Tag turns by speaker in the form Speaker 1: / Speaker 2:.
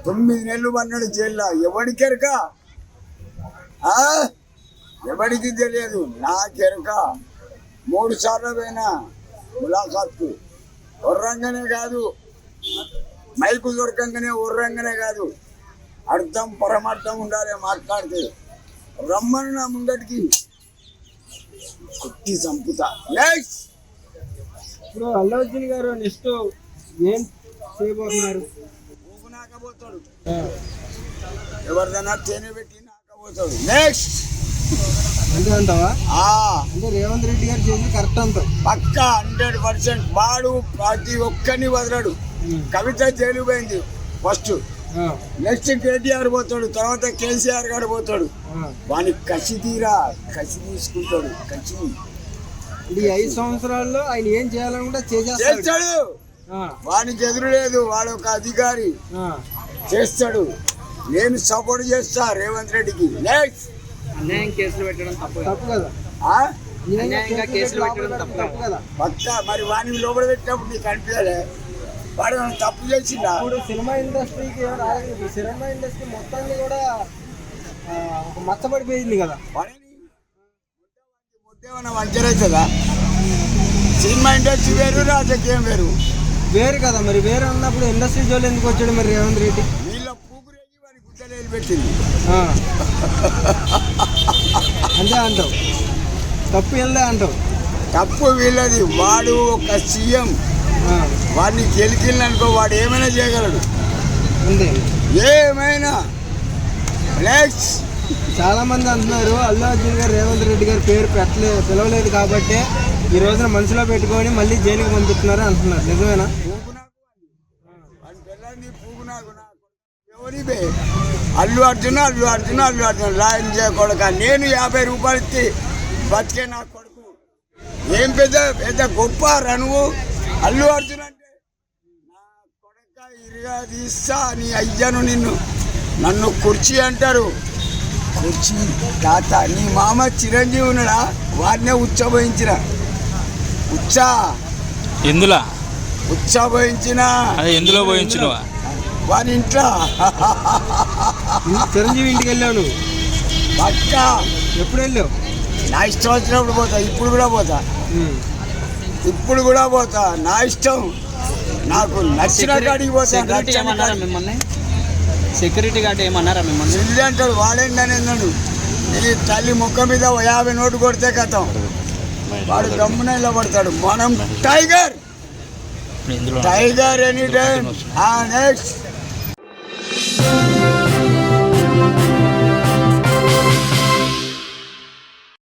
Speaker 1: 9 నెలలు పన్నాడు జైల్లో. ఎవడికెరక? ఎవడికి తెలియదు. నాకెరక. 3 సార్లు పోయినా ములాఖాత్కు. ఉర్రంగానే కాదు, మైకు దొరకంగానే ఉర్రంగానే కాదు, అర్థం పరమార్థం ఉండాలి. మాట్లాడితే రమ్మను నా ముంగటికి, కుట్టి చంపుతా. నెక్స్ట్
Speaker 2: ఇప్పుడు అల్లు అర్జున్ గారు నెక్స్ట్ ఏం చేయబోతున్నారు?
Speaker 1: ఊపు నాకపోతాడు, ఎవరిదైనా తేనె పెట్టి నాకపోతాడు. నెక్స్ట్
Speaker 2: అంతే అంటావా? అంటే రేవంత్ రెడ్డి గారు చేసింది కరెక్ట్ అంటావు?
Speaker 1: పక్కా 100%. వాడు ప్రతి ఒక్కరిని వదలడు. కవిత జైలు పోయింది ఫస్ట్, నెక్స్ట్ కేటీఆర్ పోతాడు, తర్వాత కేసీఆర్ గారు పోతాడు. వాని కసి తీరా, కసి తీసుకుంటాడు. కసి
Speaker 2: ఈ 5 సంవత్సరాల్లో ఆయన ఏం చేయాలనుకుంటే
Speaker 1: చేస్తాడు. వానికి ఎదురు లేదు. వాడు ఒక అధికారి, చేస్తాడు. నేను సపోర్ట్ చేస్తా రేవంత్ రెడ్డికి. నెక్స్ట్
Speaker 2: కేసులు పెట్టడం తప్పు కదా? కేసులు పెట్టడం తప్పు కదా? పక్కా.
Speaker 1: మరి వాడిని లోపల పెట్టినప్పుడు నీకు అనిపించలే వాడు తప్పు చేసిందా?
Speaker 2: ఇప్పుడు సినిమా ఇండస్ట్రీకి సినిమా ఇండస్ట్రీ మొత్తాన్ని కూడా ఒక మచ్చబడిపోయింది కదా.
Speaker 1: ముద్దేమన్నా వంచరవుతుందా? సినిమా ఇండస్ట్రీ వేరు, రాజకీయం వేరు
Speaker 2: వేరు కదా. మరి వేరే ఉన్నప్పుడు ఇండస్ట్రీ జోలు ఎందుకు వచ్చాడు మరి రేవంత్ రెడ్డి?
Speaker 1: వీళ్ళ పూకురేగి వాడి గుడ్డలు పెట్టింది.
Speaker 2: అంతే అంటావు? తప్పు వెళ్ళే అంటావు?
Speaker 1: తప్పు వీళ్ళది. వాడు ఒక సీఎం. వాడిని గెలికిందనుకో వాడు ఏమైనా చేయగలడు,
Speaker 2: అంతే
Speaker 1: ఏమైనా. నెక్స్ట్
Speaker 2: చాలా మంది అంటున్నారు అల్లు అర్జున్ గారు రేవంత్ రెడ్డి గారు పేరు పిలవలేదు కాబట్టి ఈ రోజున మనసులో పెట్టుకొని మళ్ళీ జైలుకి పంపిస్తున్నారు అంటున్నారు. నిజమేనా?
Speaker 1: ఎవరి అల్లు అర్జున్ అల్లు అర్జున్ అల్లు అర్జున్ లాయన్ చేయకూడక. నేను 50 రూపాయలు ఇచ్చి బతికే నా కొడుకు. ఏం పెద్ద పెద్ద గొప్ప రణువు అల్లు అర్జున్ అంటే. నా కొడుక ఇరుగా తీస్తా నీ అయ్యను. నన్ను కుర్చీ అంటారు. కుర్చీ తాత. నీ మామ చిరంజీవి ఉన్నాడా? వాడినే ఉచ్చబోయించిన ఉచ్చబోయించిన
Speaker 3: ఎందులో పోయించిన
Speaker 1: వాని ఇంట్లో.
Speaker 2: చిరంజీవి ఇంటికి వెళ్ళాను
Speaker 1: పక్కా.
Speaker 2: ఎప్పుడు వెళ్ళావు?
Speaker 1: నా ఇష్టం వచ్చినప్పుడు పోతా. ఇప్పుడు కూడా పోతా. నా ఇష్టం. నాకు నచ్చిన కాడికి పోతా.
Speaker 2: మిమ్మల్ని సెక్యూరిటీ గార్డ్ ఏమన్నారా మిమ్మల్ని?
Speaker 1: ఇల్లు అంటాడు. వాడేంటని అన్నాడు. నీ తల్లి ముఖం మీద 50 నోటు కొడితే కథం. వాడు గమ్మున నిలబడతాడు. మనం టైగర్ ఎనీ టైం. నెక్స్ట్